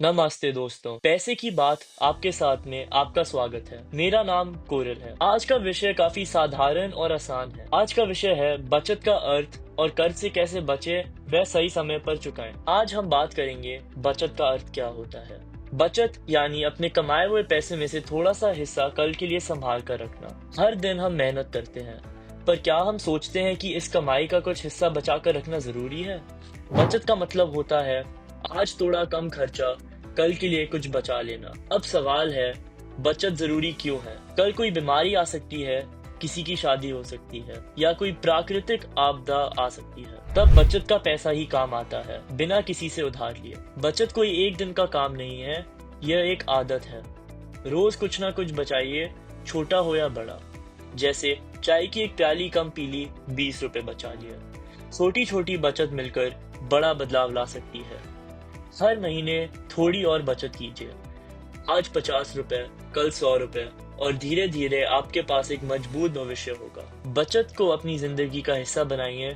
नमस्ते दोस्तों, पैसे की बात आपके साथ में आपका स्वागत है। मेरा नाम कोरल है। आज का विषय काफी साधारण और आसान है। आज का विषय है बचत का अर्थ और कर्ज से कैसे बचे वह सही समय पर चुकाएं। आज हम बात करेंगे बचत का अर्थ क्या होता है। बचत यानी अपने कमाए हुए पैसे में से थोड़ा सा हिस्सा कल के लिए संभाल कर रखना। हर दिन हम मेहनत करते हैं, पर क्या हम सोचते हैं कि इस कमाई का कुछ हिस्सा बचा कर रखना जरूरी है। बचत का मतलब होता है आज थोड़ा कम खर्चा, कल के लिए कुछ बचा लेना। अब सवाल है, बचत जरूरी क्यों है? कल कोई बीमारी आ सकती है, किसी की शादी हो सकती है या कोई प्राकृतिक आपदा आ सकती है। तब बचत का पैसा ही काम आता है, बिना किसी से उधार लिए। बचत कोई एक दिन का काम नहीं है, यह एक आदत है। रोज कुछ ना कुछ बचाइए, छोटा हो या बड़ा। जैसे चाय की एक प्याली कम पी ली, 20 रुपए बचा लिए। छोटी छोटी बचत मिलकर बड़ा बदलाव ला सकती है। हर महीने थोड़ी और बचत कीजिए। आज 50 रुपए, कल 100 रुपए, और धीरे धीरे आपके पास एक मजबूत भविष्य होगा। बचत को अपनी जिंदगी का हिस्सा बनाइए।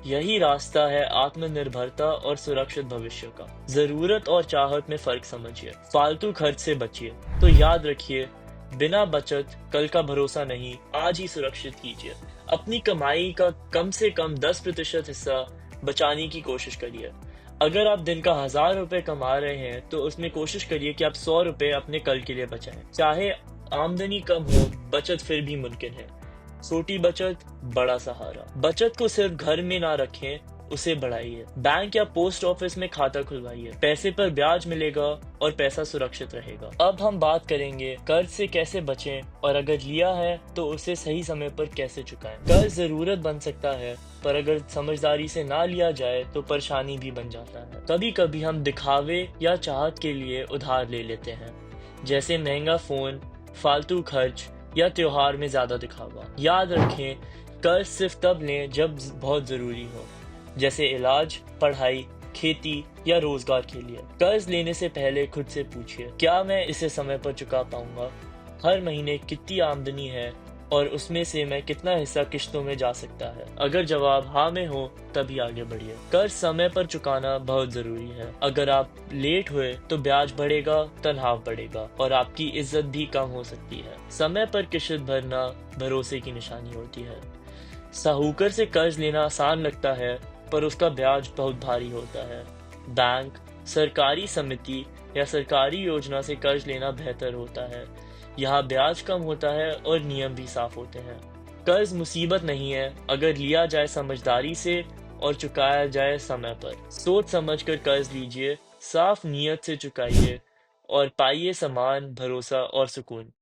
यही रास्ता है आत्मनिर्भरता और सुरक्षित भविष्य का। जरूरत और चाहत में फर्क समझिए, फालतू खर्च से बचिए। तो याद रखिए, बिना बचत कल का भरोसा नहीं। आज ही सुरक्षित कीजिए। अपनी कमाई का कम से कम 10% हिस्सा बचाने की कोशिश करिए। अगर आप दिन का 1,000 रुपए कमा रहे हैं तो उसमें कोशिश करिए कि आप 100 रुपए अपने कल के लिए बचाएं। चाहे आमदनी कम हो, बचत फिर भी मुमकिन है। छोटी बचत, बड़ा सहारा। बचत को सिर्फ घर में ना रखें, उसे बढ़ाइए। बैंक या पोस्ट ऑफिस में खाता खुलवाइए। पैसे पर ब्याज मिलेगा और पैसा सुरक्षित रहेगा। अब हम बात करेंगे कर्ज से कैसे बचें, और अगर लिया है तो उसे सही समय पर कैसे चुकाएं। कर्ज जरूरत बन सकता है, पर अगर समझदारी से ना लिया जाए तो परेशानी भी बन जाता है। कभी कभी हम दिखावे या चाहत के लिए उधार ले लेते हैं, जैसे महंगा फोन, फालतू खर्च या त्योहार में ज्यादा दिखावा। याद रखें, कर्ज सिर्फ तब लें जब बहुत जरूरी हो, जैसे इलाज, पढ़ाई, खेती या रोजगार के लिए। कर्ज लेने से पहले खुद से पूछिए, क्या मैं इसे समय पर चुका पाऊंगा? हर महीने कितनी आमदनी है और उसमें से मैं कितना हिस्सा किश्तों में जा सकता है? अगर जवाब हाँ में हो, तभी आगे बढ़िए। कर्ज समय पर चुकाना बहुत जरूरी है। अगर आप लेट हुए तो ब्याज बढ़ेगा, तनाव बढ़ेगा और आपकी इज्जत भी कम हो सकती है। समय पर किश्त भरना भरोसे की निशानी होती है। साहूकर से कर्ज लेना आसान लगता है, पर उसका ब्याज बहुत भारी होता है। बैंक, सरकारी समिति या सरकारी योजना से कर्ज लेना बेहतर होता है। यहाँ ब्याज कम होता है और नियम भी साफ होते हैं। कर्ज मुसीबत नहीं है अगर लिया जाए समझदारी से और चुकाया जाए समय पर। सोच समझ कर कर्ज लीजिए, साफ नीयत से चुकाइए और पाइए सम्मान, भरोसा और सुकून।